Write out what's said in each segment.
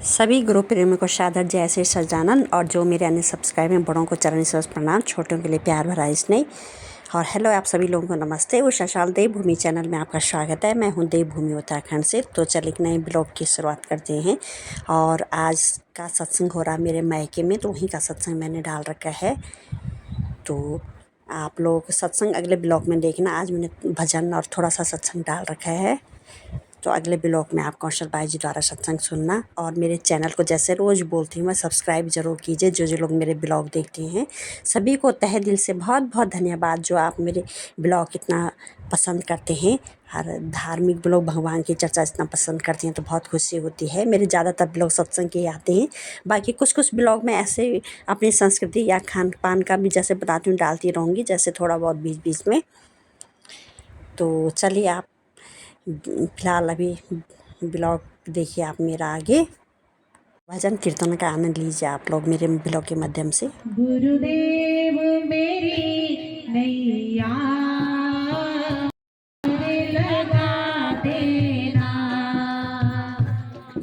सभी गुरु प्रेमियों को सादर जय श्री सच्चिदानंद। और जो मेरे अन्य सब्सक्राइबर हैं बड़ों को चरण स्पर्श प्रणाम, छोटों के लिए प्यार भरा स्नेह और हेलो आप सभी लोगों को नमस्ते। उषा देवभूमि चैनल में आपका स्वागत है। मैं हूं देवभूमि उत्तराखंड से। तो चल एक नए ब्लॉग की शुरुआत करते हैं। और आज का सत्संग हो रहा मेरे मायके में, तो वहीं का सत्संग मैंने डाल रखा है। तो आप लोग सत्संग अगले ब्लॉग में देखना। आज मैंने भजन और थोड़ा सा सत्संग डाल रखा है, तो अगले ब्लॉग में आप कौशल भाई जी द्वारा सत्संग सुनना। और मेरे चैनल को जैसे रोज़ बोलती हूँ मैं, सब्सक्राइब ज़रूर कीजिए। जो लोग मेरे ब्लॉग देखते हैं सभी को तहे दिल से बहुत बहुत धन्यवाद, जो आप मेरे ब्लॉग इतना पसंद करते हैं। और धार्मिक ब्लॉग भगवान की चर्चा इतना पसंद करते हैं तो बहुत खुशी होती है। मेरे ज़्यादातर ब्लॉग सत्संग के आते हैं, बाकी कुछ ब्लॉग में ऐसे अपनी संस्कृति या खान पान का भी जैसे बताती हूँ डालती रहूँगी, जैसे थोड़ा बहुत बीच बीच में। तो चलिए आप फिलहाल अभी ब्लॉग देखिए आप मेरा, आगे भजन कीर्तन का आनंद लीजिए आप लोग मेरे ब्लॉग के माध्यम से। गुरुदेव मेरी नैया लगा देना,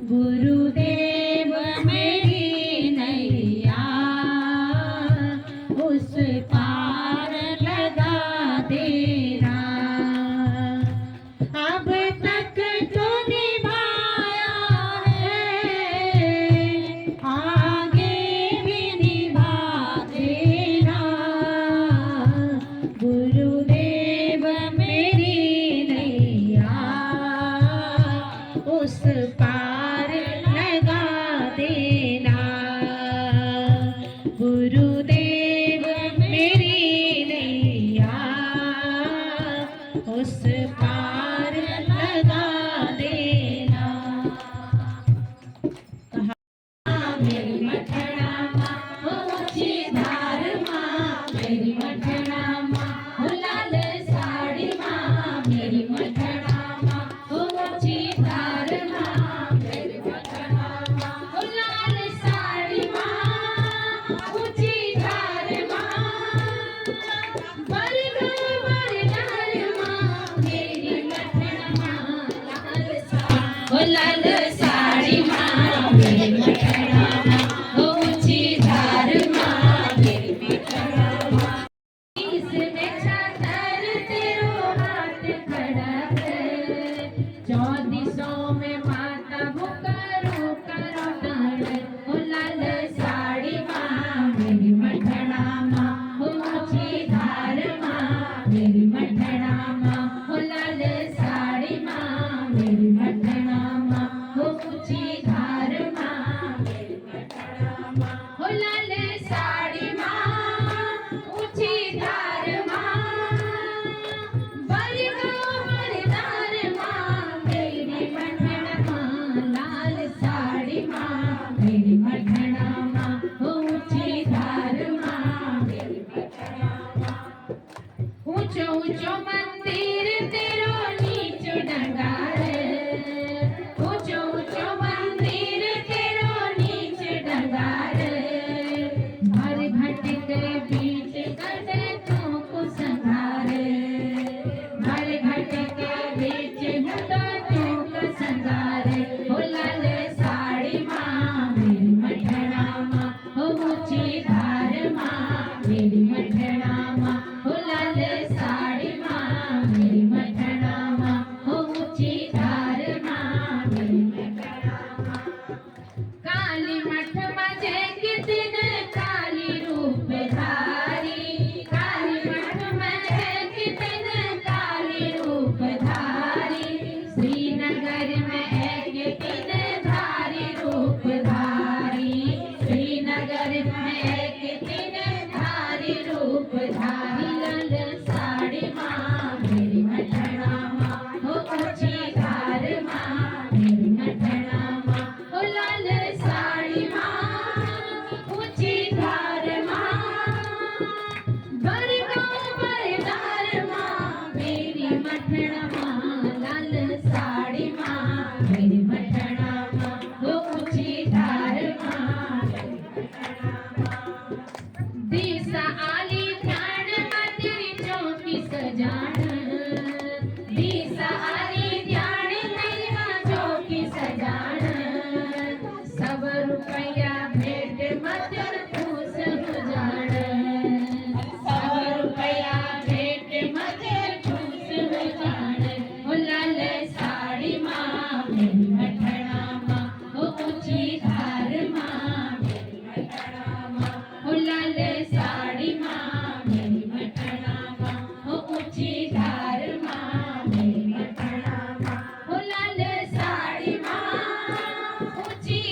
गुरुदेव मेरी नैया उस पार लगा देना। अब तक तो निभाया है, आगे भी निभा देना, गुरुदेव मेरी नैया उस पार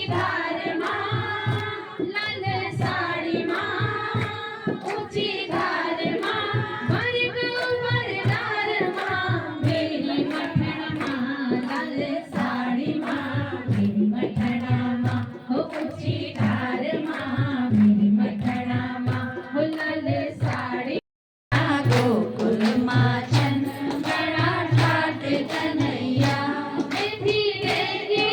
धार माँ लाल साड़ी माँ ऊंची धार माँ वर्ग वरदार माँ मेरी मठन माँ लाल साड़ी माँ मेरी मठना माँ हो ऊंची धार माँ मेरी मठना माँ हो लाल साड़ी गोकुल माचन बड़ा ठाट कन्हैया मैं भी लेगी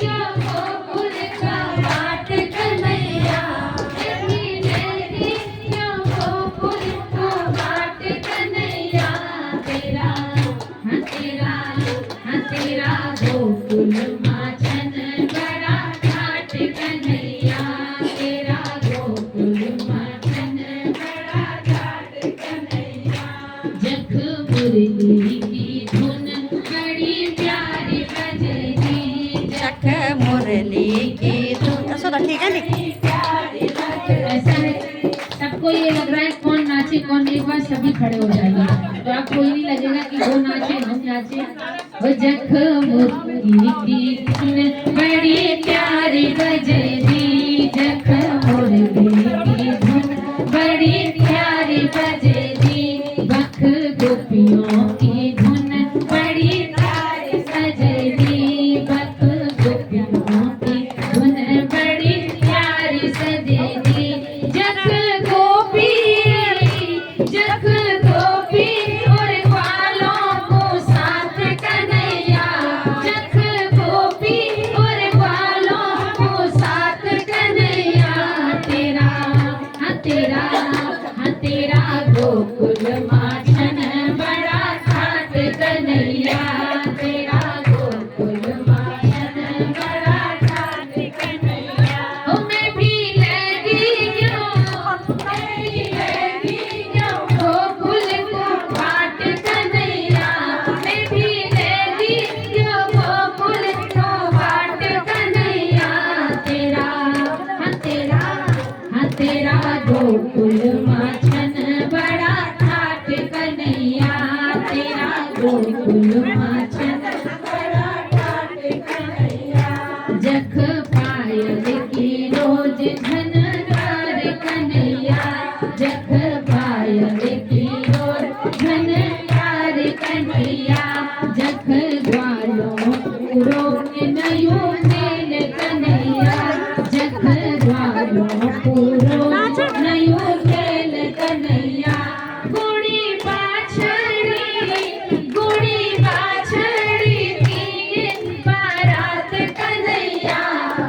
क्यों गोकुल का बाट कन्हैया मैं भी लेगी क्यों गोकुल का बाट कन्हैया तेरा गोकुल माचन बड़ा ठाट कन्हैया तेरा गोकुल माचन बड़ा ठाट कन्हैया जख मुरली की धुन बड़ी प्यारी बजती जख मुरली की धुन सुनो ठीक है नी प्यारी बजती ऐसा है सबको ये लग रहा है कौन नाचे कौन नहीं, एक बार सभी खड़े हो जाएंगे तो आपको ये नहीं लगेगा कि वो नाचे हम नाचे। वो जख मुरली की धुन बड़ी प्यारी बजती जख मुरली की धुन बड़ी प्यारी बजती बख गोपियों की धुन बड़ी प्यारी सजती बख गोपियों की धुन बड़ी प्यारी सजती जख गोपी और ग्वालों को साथ कन्हैया जख गोपी और ग्वालों को साथ कन्हैया तेरा गोकुल माचन बड़ा ठाट कन्हैया तेरा गोकुल माचन बड़ा ठाट कन्हैया ओ मैं भी लेगी क्यों गोकुल को बाट कन्हैया मैं भी लेगी क्यों गोकुल को बाट कन्हैया तेरा गोकुल माचन बड़ा ठाट कन्हैया तेरा गोकुल माचन बड़ा ठाट कन्हैया जख पायल की रोज झनकार कन्हैया जख पायल की रोज झनकार कन्हैया जख ग्वालों रोक नयो मेल कन्हैया जख ग्वालों रोक नयो मेल कन्हैया गुड़ी बाछड़ी की बारात कन्हैया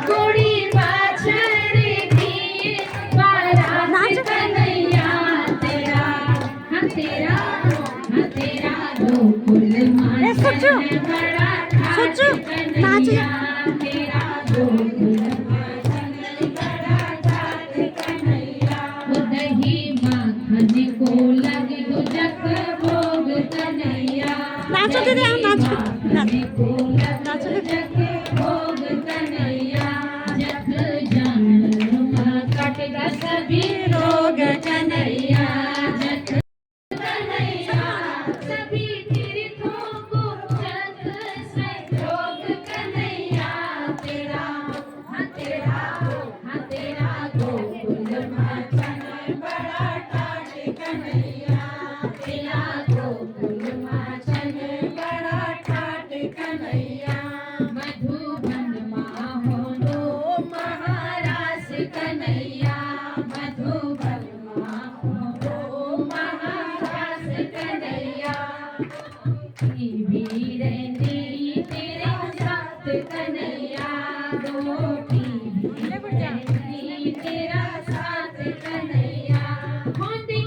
गुड़ी बाछड़ी की बारात कन्हैया तेरा गोकुल माचन बड़ा ठाट कन्हैया तेरा गोकुल माचन बड़ा ठाट कन्हैया दही माखन को लगी जख भोग कन्हैया नाचो दीदी हम नाचो माखन को लगी जख भोग कन्हैया जख जान कटगा सभी रोग कन्हैया जख कन्हैया सभी तीर्थों को जग संयोग कन्हैया तेरा गोकुल माचन बड़ा ठाट कन्हैया तेरा गोकुल माचन बड़ा ठाट कन्हैया मधुबन माहोनो महारास कन्हैया मधुबन माहोनो महारास कन्हैया रहती तेरे साथ कन्हैया गोपी रहती तेरा साथ कन्हैया होंदी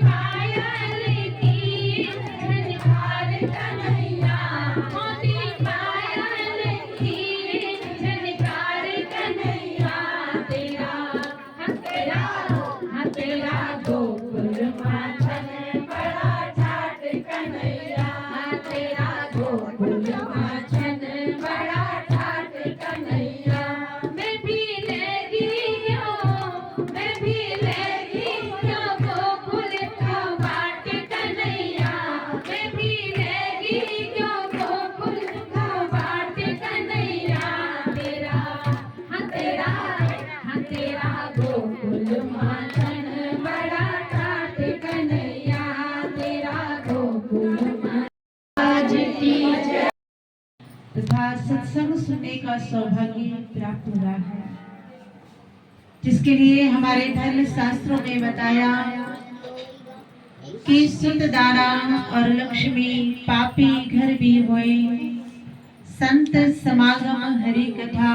पायल की झनकार कन्हैया होंदी पायल की झनकार कन्हैया तेरा गोकुल माचन बड़ा ठाट कन्हैया तेरा गोकुल तथा सत्संग सुनने का सौभाग्य प्राप्त हुआ है, जिसके लिए हमारे धर्म शास्त्रों में बताया कि सुत दारा और लक्ष्मी पापी घर भी होए, संत समागम हरि कथा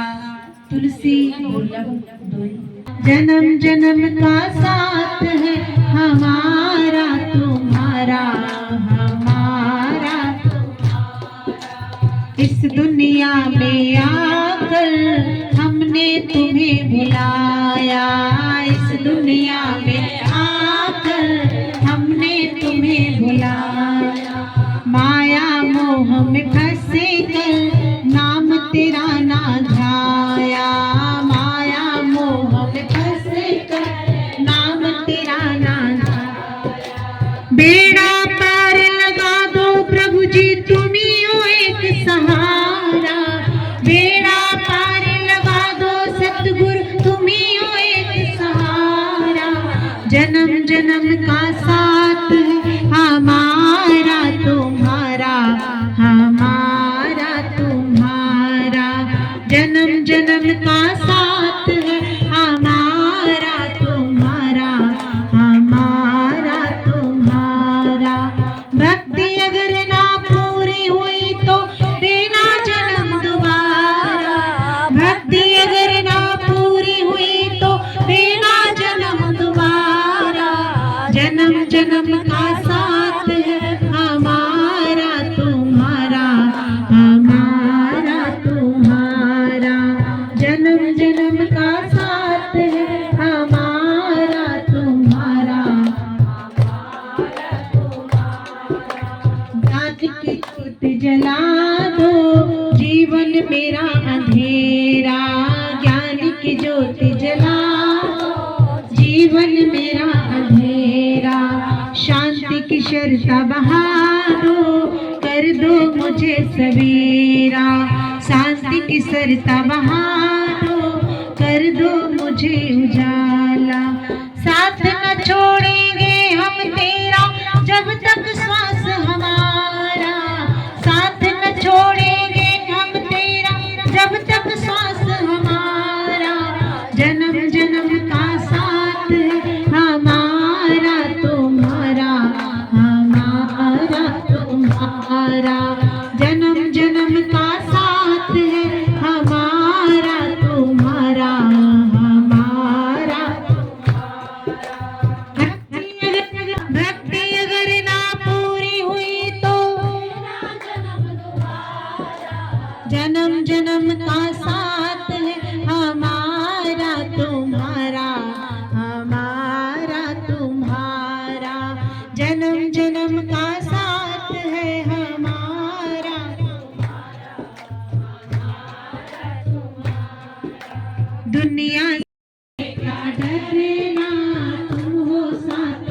तुलसी दुर्लभ दोई। जन्म जन्म का साथ है हमारा तुम्हारा, हमारा इस दुनिया में आकर हमने तुम्हें बुलाया, इस दुनिया में आकर हमने तुम्हें बुलाया। माया मोह में फंसे कर नाम तेरा ना ध्याया, माया मोह में फंसे कर नाम तेरा ना ध्याया। बेड़ा पार लगा दो प्रभु जी तुम ही हो एक सहारा, बेड़ा पार लगा दो सतगुरु तुम ही हो एक सहारा। जन्म जन्म का साथ है हमारा तुम्हारा, हमारा तुम्हारा। जन्म जन्म का साथ है हमारा तुम्हारा, हमारा तुम्हारा। भक्ति अगर ना पूरी हुई तो देना जन्म दोबारा, भक्ति अगर ना पूरी हुई तो देना जन्म दोबारा। जन्म जन्म का साथ है हमारा तुम्हारा, हमारा तुम्हारा। जन्म जन्म का साथ है हमारा तुम्हारा, ज्ञान की ज्योत जला दो जीवन मेरा अंधेरा, ज्ञान की ज्योत जला दो जीवन मेरा अंधेरा। शांति की शर्ता बहा दो कर दो मुझे सवेरा, शांति की शर्ता बहा दो कर दो मुझे उजाला। साथ न छोड़ेंगे हम तेरा जब तक श्वास हमारा, साथ न छोड़ेंगे हम तेरा जब तक श्वास हमारा। जन्म जन्म का साथ है हमारा तुम्हारा, हमारा तुम्हारा। जन्म जन्म का साथ है हमारा तुम्हारा, हमारा। भक्ति अगर ना पूरी हुई तो जन्म जन्म का साथ है हमारा तुम्हारा, हमारा तुम्हारा। जन्म जन्म का साथ है हमारा, दुनिया से डरना तुम हो साथ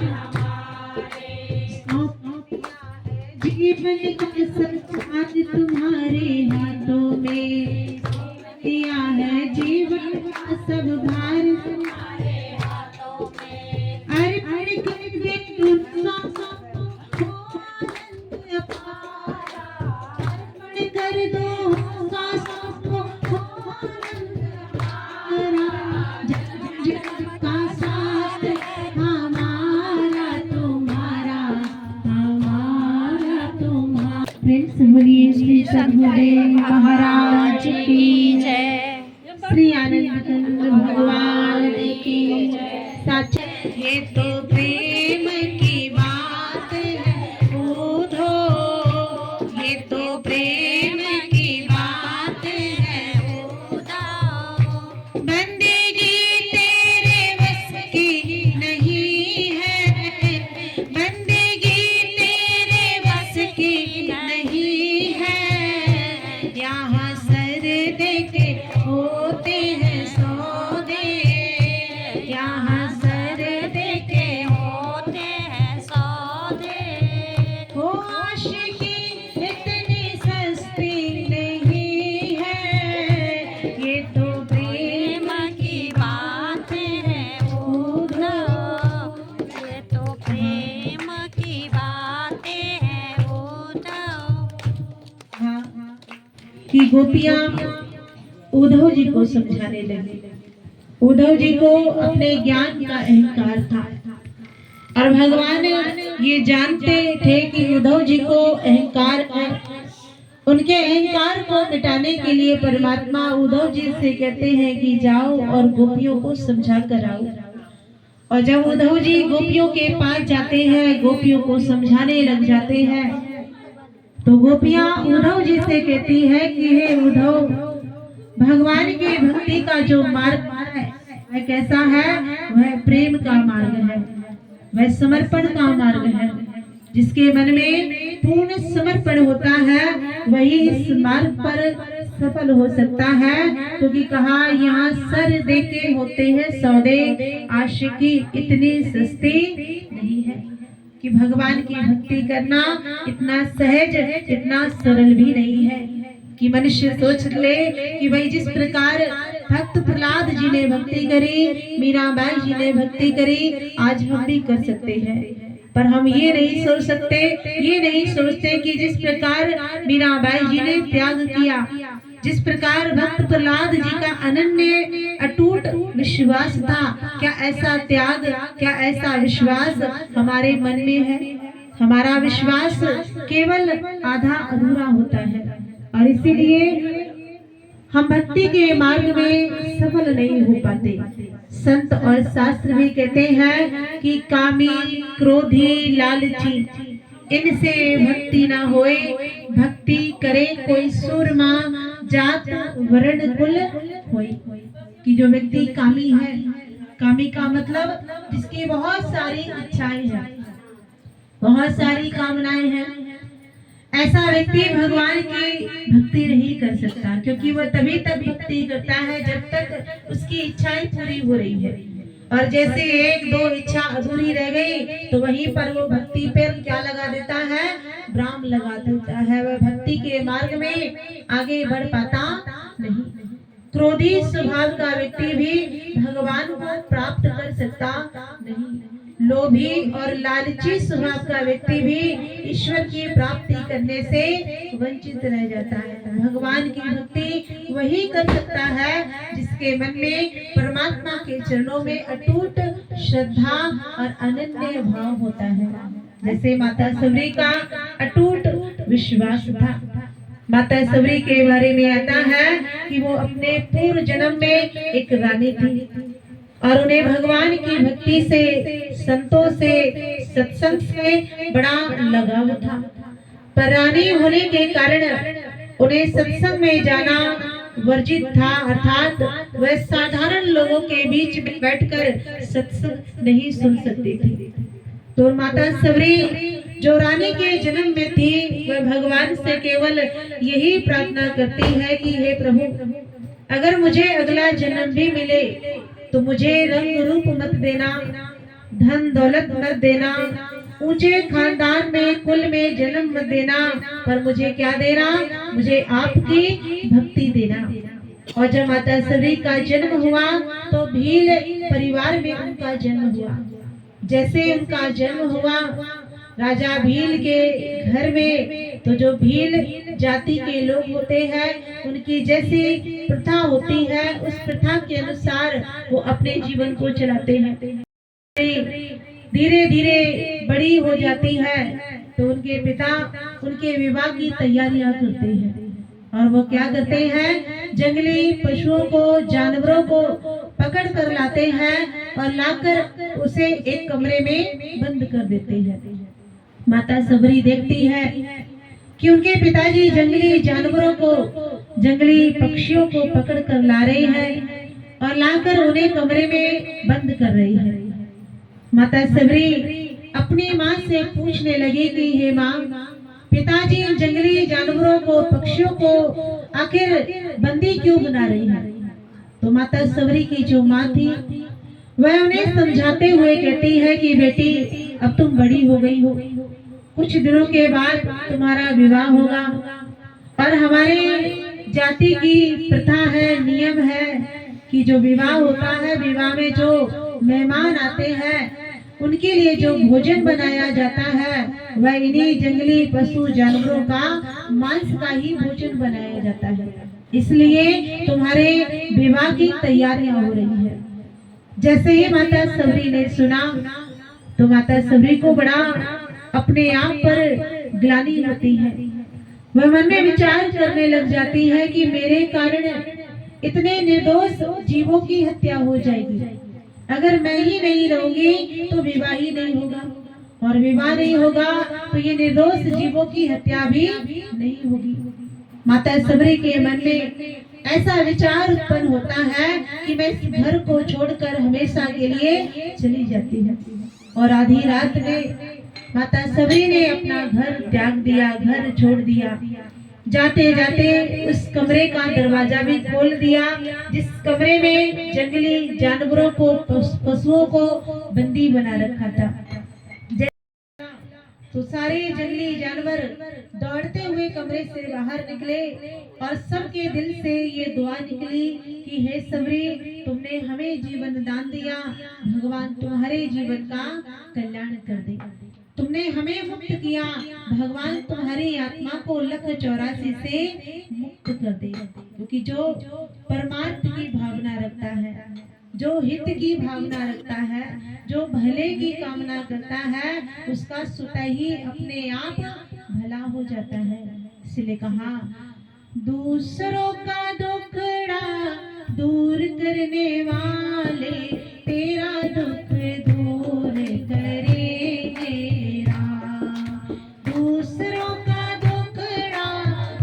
जीवन का सत्साथ तुम्हारे हाथों में दिया है, जीवन का सब भार तुम्हारे हाथों में। अर्पण कर दे तुम अर्पण कर दो सांसों को का साथ हमारा तुम्हारा, हमारा तुम्हारा। फ्रेंड्स बोलिए श्री सद्गुरुदेव महाराज की जय, श्री आनंद भगवान की जय। सच ये तो प्रेम की बात है उधो, ये तो प्रेम की बात है उधो। बंदगी तेरे बस की नहीं है, बंदगी तेरे बस की नहीं है। यहाँ सर देके होते हैं सौदे, यहाँ सर देके होते हैं सौदे। हो आशिकी इतनी सस्ती कि गोपियां उद्धव जी को समझाने लगी। उद्धव जी को अपने ज्ञान का अहंकार था और भगवान ये जानते थे कि उद्धव जी को अहंकार है। उनके अहंकार को मिटाने के लिए परमात्मा उद्धव जी से कहते हैं कि जाओ और गोपियों को समझा कर आओ। और जब उद्धव जी गोपियों के पास जाते हैं, गोपियों को समझाने लग जाते हैं, तो गोपियां उद्धव जी से कहती है कि हे उद्धव, भगवान की भक्ति का जो मार्ग है वह कैसा है? वह प्रेम का मार्ग है, वह समर्पण का मार्ग है। जिसके मन में पूर्ण समर्पण होता है वही इस मार्ग पर सफल हो सकता है। क्योंकि कहा यहाँ सर देके होते हैं सौदे, आशिकी इतनी सस्ती नहीं है। कि भगवान की भक्ति करना इतना सहज, इतना सरल भी नहीं है। कि मनुष्य सोच ले कि भाई जिस प्रकार भक्त प्रहलाद जी ने भक्ति करी, मीराबाई जी ने भक्ति करी, आज हम भी कर सकते हैं। पर हम ये नहीं सोच सकते, ये नहीं सोचते कि जिस प्रकार मीराबाई जी ने त्याग किया, जिस प्रकार भक्त प्रहलाद जी का अनन्य अटूट विश्वास था, क्या ऐसा त्याग, क्या ऐसा विश्वास हमारे मन में है? हमारा विश्वास केवल आधा अधूरा होता है और इसीलिए हम भक्ति के मार्ग में सफल नहीं हो पाते। संत और शास्त्र भी कहते हैं कि कामी, क्रोधी, लालची इनसे भक्ति ना होए। भक्ति करे कोई सूरमा, जात वर्ण कुल होए। कि जो व्यक्ति कामी है, कामी का मतलब जिसकी बहुत सारी इच्छाएं हैं, बहुत सारी कामनाएं हैं, ऐसा व्यक्ति भगवान की भक्ति नहीं कर सकता। क्योंकि वह तभी तक भक्ति करता है जब तक उसकी इच्छाएं पूरी हो रही है। और जैसे एक दो इच्छा अधूरी रह गई तो वहीं पर वो भक्ति पर क्या लगा देता है? विराम लगा देता है। वह भक्ति के मार्ग में आगे बढ़ पाता नहीं। क्रोधी स्वभाव का व्यक्ति भी भगवान को प्राप्त कर सकता नहीं। लोभी और लालची स्वभाव का व्यक्ति भी ईश्वर की प्राप्ति करने से वंचित रह जाता है। भगवान की भक्ति वही कर सकता है जिसके मन में परमात्मा के चरणों में अटूट श्रद्धा और अनन्य भाव होता है। जैसे माता सबरी का अटूट विश्वास था। माता सबरी के बारे में आता है कि वो अपने पूर्व जन्म में एक रानी थी और उन्हें भगवान की भक्ति से, संतों से, सत्संग से बड़ा लगाव था। पर रानी होने के कारण उन्हें सत्संग में जाना वर्जित था। अर्थात वह साधारण लोगों के बीच में बैठकर सत्संग नहीं सुन सकती थी। तो माता सबरी जो रानी के जन्म में थी, वह भगवान से केवल यही प्रार्थना करती है कि हे प्रभु, अगर मुझे अगला जन्म भी मिले तो मुझे रंग रूप मत देना, धन दौलत मत देना, ऊंचे खानदान में कुल में जन्म मत देना, पर मुझे क्या देना? मुझे आपकी भक्ति देना। और जब माता सबरी का जन्म हुआ तो भील परिवार में उनका जन्म हुआ। जैसे उनका जन्म हुआ राजा भील के घर में, तो जो भील जाति के लोग होते हैं उनकी जैसी प्रथा होती है, उस प्रथा के अनुसार वो अपने जीवन को चलाते हैं। धीरे धीरे बड़ी हो जाती है तो उनके पिता उनके विवाह की तैयारियां करते हैं। और वो क्या करते हैं? जंगली पशुओं को, जानवरों को पकड़ कर लाते हैं और लाकर उसे एक कमरे में बंद कर देते हैं। माता सबरी देखती है कि उनके पिताजी जंगली जानवरों को, जंगली पक्षियों को पकड़ कर ला रहे हैं और लाकर उन्हें कमरे में बंद कर रही है। माता सबरी अपनी माँ से पूछने लगी कि हे माँ, पिताजी जंगली जानवरों को, पक्षियों को आखिर बंदी क्यों बना रही है? तो माता सबरी की जो माँ थी वह उन्हें समझाते हुए कहती है कि बेटी, अब तुम बड़ी हो गई हो, कुछ दिनों के बाद तुम्हारा विवाह होगा और हमारे जाति की प्रथा है, नियम है कि जो विवाह होता है, विवाह में जो मेहमान आते हैं उनके लिए जो भोजन बनाया जाता है वह इन्हीं जंगली पशु जानवरों का मांस का ही भोजन बनाया जाता है। इसलिए तुम्हारे विवाह की तैयारियां हो रही है। जैसे ही माता सबरी ने सुना तो माता सबरी को बड़ा अपने आप पर ग्लानि होती है। वह मन में विचार करने लग जाती है कि मेरे कारण इतने निर्दोष जीवों की हत्या हो जाएगी। अगर मैं ही नहीं रहूंगी तो विवाह ही नहीं होगा, और विवाह नहीं होगा तो ये निर्दोष जीवों की हत्या भी नहीं होगी। माता सबरी के मन में ऐसा विचार उत्पन्न होता है कि मैं इस घर को छोड़कर हमेशा के लिए चली जाती हूँ। और आधी रात में माता सबरी ने अपना घर त्याग दिया, घर छोड़ दिया। जाते जाते उस कमरे का दरवाजा भी खोल दिया जिस कमरे में जंगली जानवरों को, पशुओं को बंदी बना रखा था। तो सारे जंगली जानवर दौड़ते हुए कमरे से बाहर निकले और सबके दिल से ये दुआ निकली कि हे सबरी, तुमने हमें जीवन दान दिया, भगवान तुम्हारे जीवन का कल्याण कर दे। तुमने हमें मुक्त किया, भगवान तुम्हारी आत्मा को लख 84 से मुक्त कर दे। क्योंकि जो परमार्थ की भावना रखता है, जो हित की भावना रखता है, जो भले की कामना करता है, उसका स्वतः ही अपने आप भला हो जाता है। इसलिए कहा, दूसरों का दुखड़ा दूर करने वाले तेरा दुख दूर करेंगे राम। दूसरों का दुखड़ा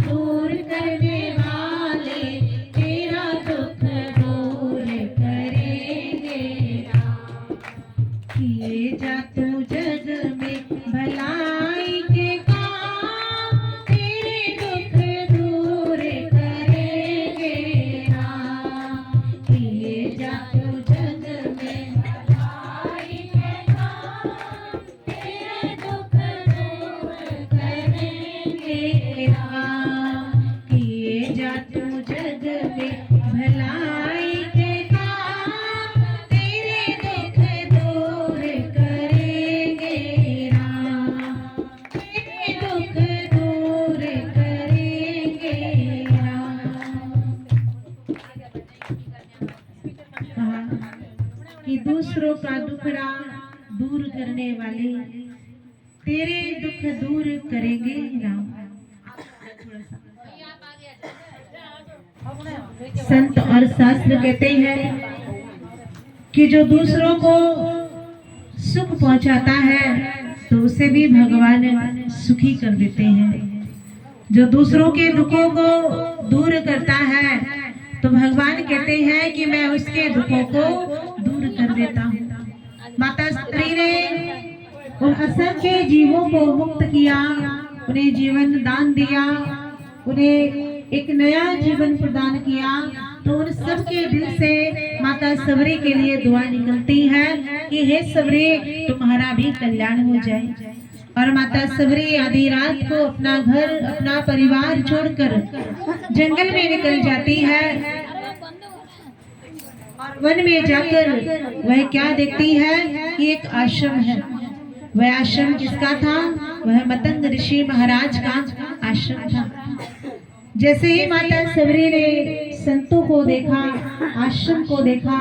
दूर करने वाले तेरा दुख दूर करेंगे राम। किए जा तू जग में भलाई के काम, तेरे दुख दूर करेंगे राम। किए जा तू जग में भलाई के काम, तेरे दुख दूर करेंगे राम। किए जा तू जग में भलाई के काम, तेरे दुख दूर करेंगे राम। तेरे दुख दूर करेंगे राम। कहा कि दूसरों का दुखड़ा दूर करने वाले तेरे दुख दूर करेंगे राम। संत और शास्त्र कहते हैं कि जो दूसरों को सुख पहुंचाता है तो उसे भी भगवान सुखी कर देते हैं। जो दूसरों के दुखों को दूर करता है तो भगवान कहते हैं कि मैं उसके दुखों को दूर कर देता हूँ। माता सबरी ने उन असंख्य जीवों को मुक्त किया, उन्हें जीवन दान दिया, उन्हें एक नया जीवन प्रदान किया। तो उन सबके दिल से माता सबरी के लिए दुआ निकलती है कि हे सबरी, तुम्हारा भी कल्याण हो जाए। और माता सबरी आधी रात को अपना घर, अपना परिवार छोड़कर जंगल में निकल जाती है। और वन में जाकर वह क्या देखती है कि एक आश्रम है। वह आश्रम किसका था? वह मतंग ऋषि महाराज का आश्रम था। जैसे ही माता सबरी ने संतों को देखा, आश्रम को देखा,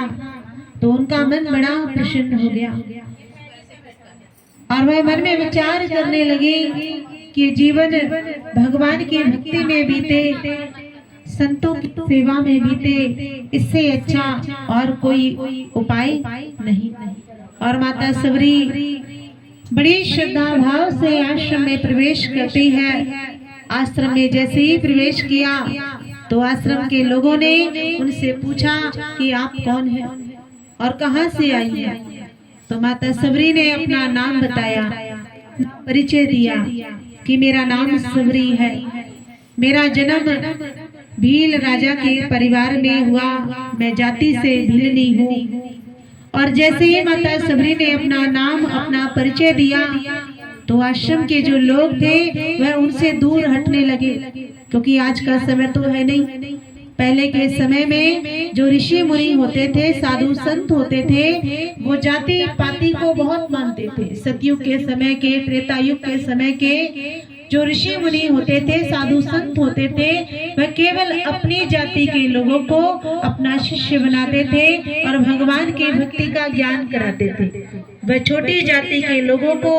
तो उनका मन बड़ा प्रसन्न हो गया और वह मन में विचार करने लगी कि जीवन भगवान की भक्ति में बीते, संतों की सेवा में बीते, इससे अच्छा और कोई उपाय नहीं। और माता सबरी बड़ी श्रद्धा भाव से आश्रम में प्रवेश करती है। आश्रम में जैसे ही प्रवेश किया तो आश्रम के लोगों ने उनसे पूछा कि आप कौन हैं और कहां से आई हैं। तो माता सबरी ने अपना नाम बताया, परिचय दिया कि मेरा नाम सबरी है, मेरा जन्म भील राजा के परिवार में हुआ, मैं जाति से भीलनी हूँ। और जैसे ही माता सबरी ने अपना नाम, अपना परिचय दिया तो आश्रम के जो लोग थे वह उनसे दूर हटने लगे, क्योंकि आज का समय तो है नहीं पहले के समय में जो ऋषि मुनि होते थे, साधु संत होते थे, वो जाति पाति को बहुत मानते थे। सतयुग के समय के, त्रेता युग के समय के जो ऋषि मुनि होते थे, साधु संत होते थे, वह केवल अपनी जाति के लोगों को अपना शिष्य बनाते थे और भगवान की भक्ति का ज्ञान कराते थे। वह छोटी जाति के लोगों को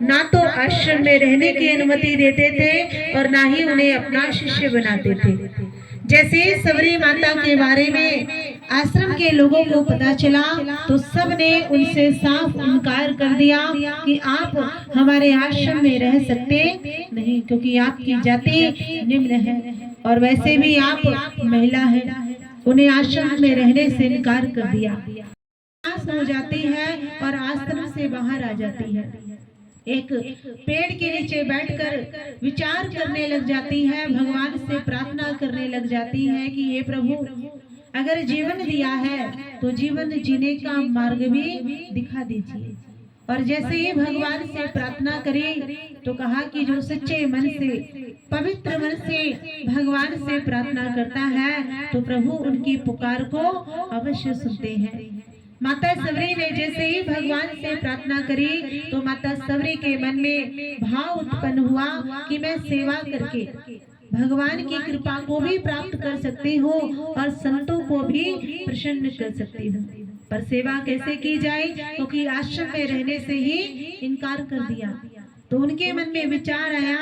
ना तो आश्रम में रहने की अनुमति देते थे और ना ही उन्हें अपना शिष्य बनाते थे। जैसे सबरी माता के बारे में आश्रम के लोगों को पता चला तो सब ने उनसे साफ इनकार कर दिया कि आप हमारे आश्रम में रह सकते नहीं, क्योंकि आपकी जाति निम्न है और वैसे भी आप महिला हैं। उन्हें आश्रम में रहने से इनकार कर दिया। हो जाती है और आश्रम से बाहर आ जाती है। एक पेड़ के नीचे बैठकर विचार करने लग जाती है, भगवान से प्रार्थना करने लग जाती है कि हे प्रभु, अगर जीवन दिया है तो जीवन जीने का मार्ग भी दिखा दीजिए। और जैसे ही भगवान से प्रार्थना करी तो कहा कि जो सच्चे मन से, पवित्र मन से भगवान से प्रार्थना करता है तो प्रभु उनकी पुकार को अवश्य सुनते हैं। माता सबरी ने जैसे ही भगवान से प्रार्थना करी तो माता सबरी के मन में भाव उत्पन्न हुआ कि मैं सेवा करके भगवान की कृपा को भी प्राप्त कर सकती हूँ और संतों को भी प्रसन्न कर सकती हूँ। पर सेवा कैसे की जाए, क्योंकि आश्रम में रहने से ही इनकार कर दिया। तो उनके मन में विचार आया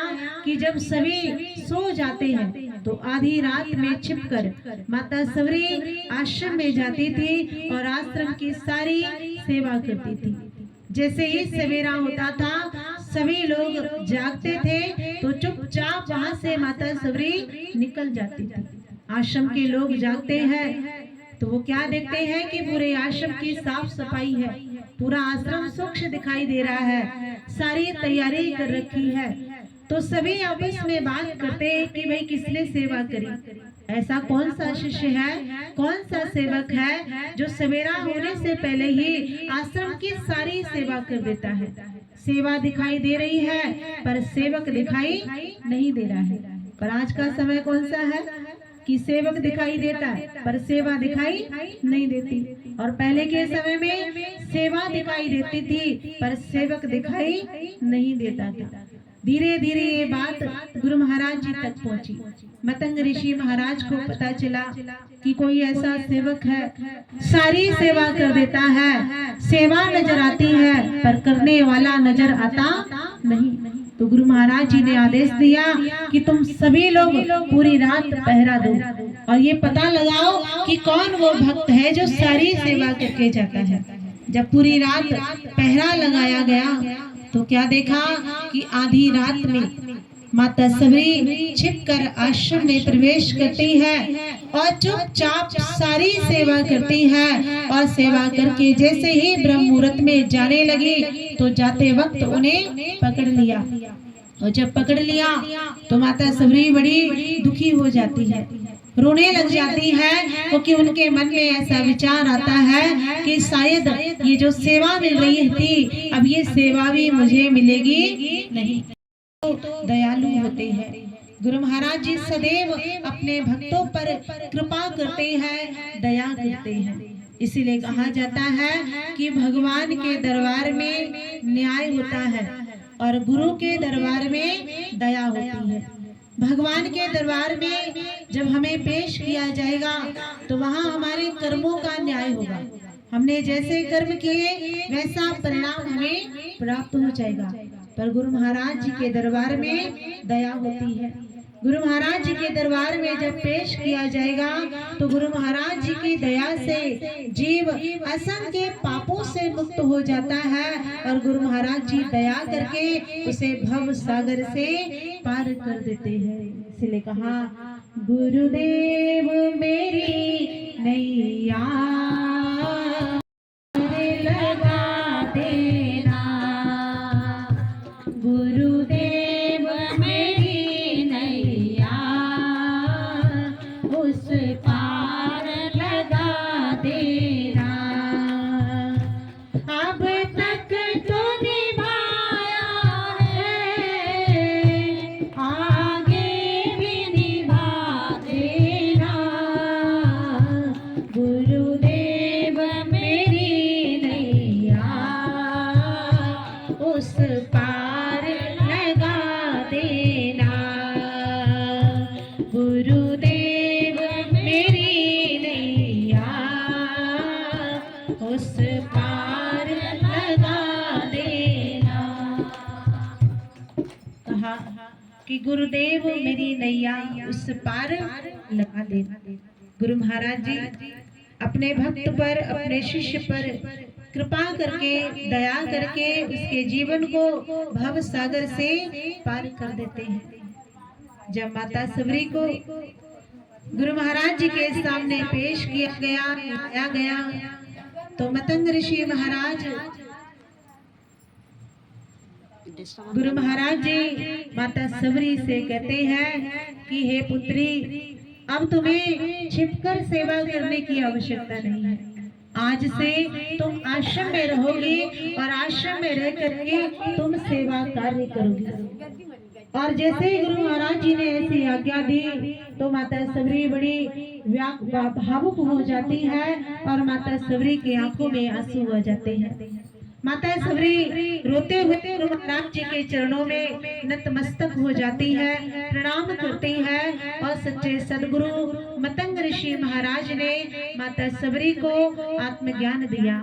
कि जब सभी सो जाते हैं तो आधी रात में छिपकर माता सबरी आश्रम में जाती थी और आश्रम की सारी सेवा करती थी। जैसे ही सवेरा होता था, सभी लोग जागते थे तो चुपचाप वहां से माता सबरी निकल जाती थी। आश्रम के लोग जागते हैं तो वो क्या देखते हैं कि पूरे आश्रम की साफ सफाई है, पूरा आश्रम स्वच्छ दिखाई दे रहा है, सारी तैयारी कर रखी है। तो सभी आपस में बात करते हैं कि भाई किसने सेवा करी, ऐसा कौन सा शिष्य है, कौन सा सेवक है जो सवेरा होने से पहले ही आश्रम की सारी सेवा कर देता है। सेवा दिखाई दे रही है पर सेवक दिखाई नहीं दे रहा है। पर आज का समय कौन सा है कि सेवक दिखाई देता है पर सेवा दिखाई नहीं देती। और पहले के समय में सेवा दिखाई देती थी पर सेवक दिखाई नहीं देता था। धीरे धीरे ये बात गुरु महाराज जी तक पहुंची। मतंग ऋषि महाराज को पता चला कि कोई ऐसा सेवक है, सारी सेवा कर देता है, सेवा नजर आती है पर करने वाला नजर आता नहीं। तो गुरु महाराज जी ने आदेश दिया कि तुम सभी लोग पूरी रात पहरा दो और ये पता लगाओ कि कौन वो भक्त है जो सारी सेवा करके जाता है। जब पूरी रात पहरा लगाया गया तो क्या देखा कि आधी रात में माता सबरी छिपकर आश्रम में प्रवेश करती है और चुपचाप सारी सेवा करती है। और सेवा करके जैसे ही ब्रह्म मुहूर्त में जाने लगी तो जाते वक्त उन्हें पकड़ लिया। और जब पकड़ लिया तो माता सबरी बड़ी दुखी हो जाती है, रोने लग जाती है, क्योंकि उनके मन में ऐसा विचार आता है कि शायद ये जो सेवा मिल रही थी अब ये सेवा भी मुझे मिलेगी नहीं। तो दयालु होते हैं गुरु महाराज जी, सदैव अपने भक्तों पर कृपा करते हैं, दया करते हैं। इसीलिए कहा जाता है कि भगवान के दरबार में न्याय होता है और गुरु के दरबार में दया होती है। भगवान के दरबार में जब हमें पेश किया जाएगा तो वहाँ हमारे कर्मों का न्याय होगा। हमने जैसे कर्म किए वैसा परिणाम हमें प्राप्त हो जाएगा। पर गुरु महाराज जी के दरबार में दया होती है। गुरु महाराज जी के दरबार में जब पेश किया जाएगा तो गुरु महाराज जी की दया से जीव असंख्य पापों से मुक्त हो जाता है और गुरु महाराज जी दया करके उसे भव सागर से पार कर देते हैं। इसलिए कहा गुरुदेव मेरी नैया लगा देना, गुरुदेव मेरी नैया उस पार लगा देना। अब तक तो निभाया है, आगे भी निभा देना। गुरुदेव मेरी नैया उस पार लगा देना। कहा कि गुरुदेव मेरी नैया उस पार लगा देना। गुरु महाराज जी अपने भक्त पर, अपने शिष्य पर कृपा करके, दया करके उसके जीवन को भव सागर से पार कर देते हैं। जब माता सबरी को गुरु महाराज जी के सामने पेश किया गया, लाया गया, तो मतंग ऋषि महाराज गुरु महाराज जी माता सबरी से कहते हैं कि हे पुत्री, अब तुम्हें छिपकर सेवा करने की आवश्यकता नहीं है। आज से तुम आश्रम में रहोगी और आश्रम में रह करके तुम सेवा कार्य करोगी। और जैसे ही गुरु महाराज जी ने ऐसी आज्ञा दी तो माता सबरी बड़ी भावुक हो जाती है और माता सबरी की आंखों में आंसू आ जाते हैं। माता सबरी रोते हुए गुरु महाराज जी के चरणों में नतमस्तक हो जाती है, प्रणाम करती है और सच्चे सदगुरु मतंग ऋषि महाराज ने माता सबरी को आत्मज्ञान दिया,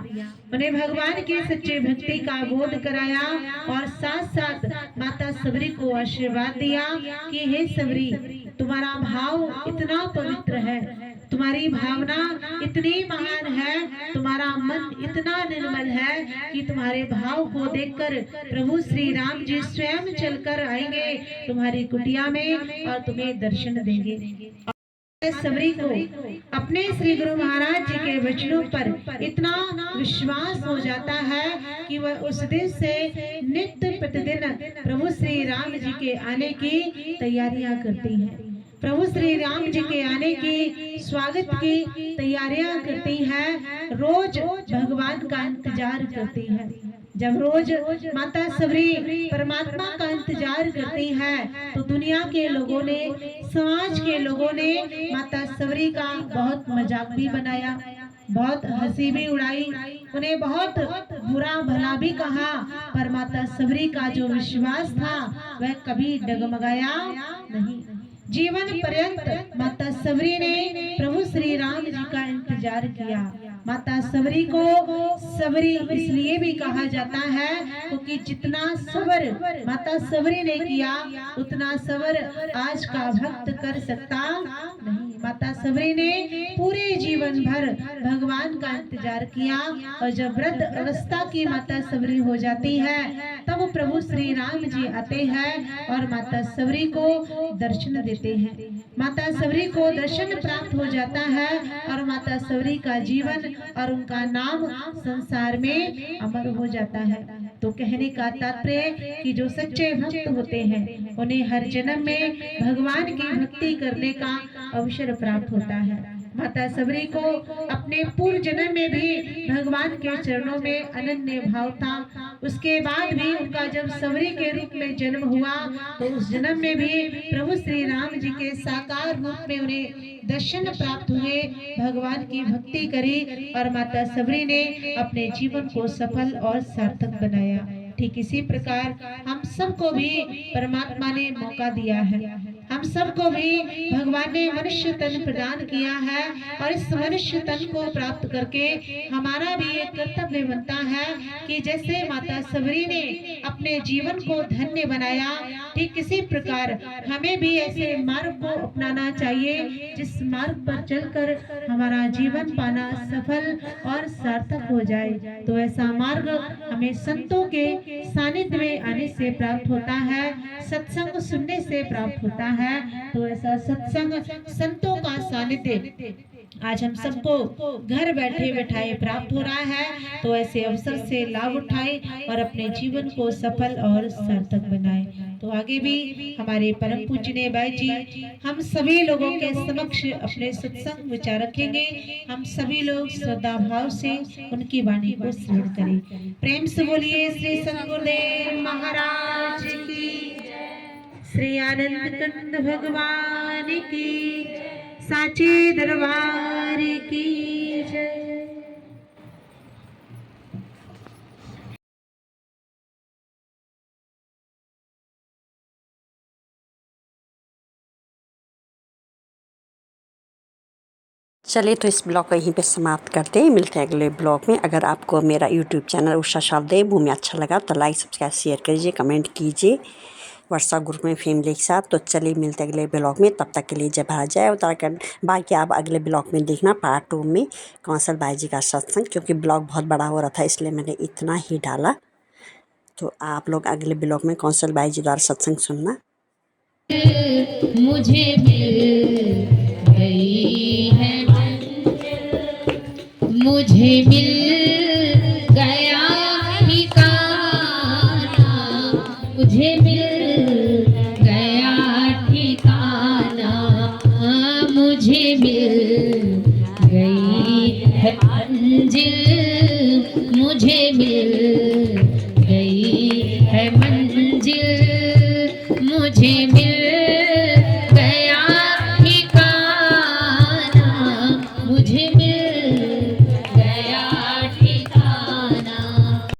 उन्हें भगवान के सच्चे भक्ति का बोध कराया और साथ साथ माता सबरी को आशीर्वाद दिया कि हे सबरी, तुम्हारा भाव इतना पवित्र है, तुम्हारी भावना इतनी महान है, तुम्हारा मन इतना निर्मल है कि तुम्हारे भाव को देखकर प्रभु श्री राम जी स्वयं चलकर आएंगे तुम्हारी कुटिया में और तुम्हें दर्शन देंगे। सबरी को अपने श्री गुरु महाराज जी के वचनों पर इतना विश्वास हो जाता है कि वह उस दिन से नित्य प्रतिदिन प्रभु श्री राम जी के आने की तैयारियां करती है, प्रभु श्री राम जी के आने की स्वागत की तैयारियां करती है, रोज भगवान का इंतजार करती है। जब रोज माता सबरी परमात्मा का इंतजार करती है तो दुनिया के लोगों ने, समाज के लोगों ने माता सबरी का बहुत मजाक भी बनाया, बहुत हंसी भी उड़ाई, उन्हें बहुत बुरा भला भी कहा, पर माता सबरी का जो विश्वास था वह कभी डगमगाया नहीं। जीवन पर्यंत माता सबरी ने प्रभु श्री राम जी का इंतजार किया। माता सबरी को सबरी इसलिए भी कहा जाता है क्योंकि जितना सब्र माता सबरी ने किया उतना सब्र आज का भक्त कर सकता नहीं। माता सबरी ने पूरे जीवन भर भगवान का इंतजार किया और जब वृद्ध अवस्था की माता सबरी हो जाती है तब प्रभु श्री राम जी आते हैं और माता सबरी को दर्शन देते हैं। माता सबरी को दर्शन प्राप्त हो जाता है और माता सबरी का जीवन और उनका नाम संसार में अमर हो जाता है। तो कहने का तात्पर्य कि जो सच्चे भक्त होते हैं उन्हें हर जन्म में भगवान की भक्ति करने का अवसर प्राप्त होता है। माता सबरी को अपने पूर्व जन्म में भी भगवान के चरणों में अनन्य भाव था, उसके बाद भी उनका जब सबरी के रूप में जन्म हुआ तो उस जन्म में भी प्रभु श्री राम जी के साकार रूप में उन्हें दर्शन प्राप्त हुए, भगवान की भक्ति करी और माता सबरी ने अपने जीवन को सफल और सार्थक बनाया। ठीक इसी प्रकार हम सबको भी परमात्मा ने मौका दिया है, हम सबको भी भगवान ने मनुष्य तन प्रदान किया है और इस मनुष्य तन को प्राप्त करके हमारा भी एक कर्तव्य बनता है कि जैसे माता सबरी ने अपने जीवन को धन्य बनाया, ठीक इसी प्रकार हमें भी ऐसे मार्ग को अपनाना चाहिए जिस मार्ग पर चलकर हमारा जीवन पाना सफल और सार्थक हो जाए। तो ऐसा मार्ग हमें संतों के सानिध्य में आने से प्राप्त होता है, सत्संग सुनने से प्राप्त होता है। तो ऐसा सत्संग संतों का सानिध्य आज हम सबको घर बैठे बैठाए प्राप्त हो रहा है। तो ऐसे अवसर से लाभ उठाए और अपने जीवन को सफल और सार्थक बनाए। तो आगे भी हमारे परम पूजनीय भाई जी हम सभी लोगों के समक्ष अपने सत्संग विचार रखेंगे। हम सभी लोग श्रद्धा भाव से उनकी वाणी को श्रवण करें। प्रेम से बोलिए श्री सद्गुरुदेव महाराज की, श्री आनंद कंद भगवान की, साचे दरबार की जय। चलिए तो इस ब्लॉग को यहीं पे समाप्त करते हैं, मिलते हैं अगले ब्लॉग में। अगर आपको मेरा यूट्यूब चैनल उषा शालदेव भूमि अच्छा लगा तो लाइक सब्सक्राइब शेयर कीजिए, कमेंट कीजिए व्हाट्सएप ग्रुप में फैमिली के साथ। तो चलिए मिलते हैं अगले ब्लॉग में, तब तक के लिए जय भारत जय उत्तराखंड। बाकी आप अगले ब्लॉग में देखना पार्ट 2 में कौंसल बाई जी का सत्संग, क्योंकि ब्लॉग बहुत बड़ा हो रहा था इसलिए मैंने इतना ही डाला। तो आप लोग अगले ब्लॉग में कौंसल बाई जी द्वारा सत्संग सुनना। मुझे मिल गई है मुझे मिल गया ठिकाना, मुझे मिल गया ठिकाना, मुझे मिल गई है मंजिल, मुझे मिल गई है मंजिल।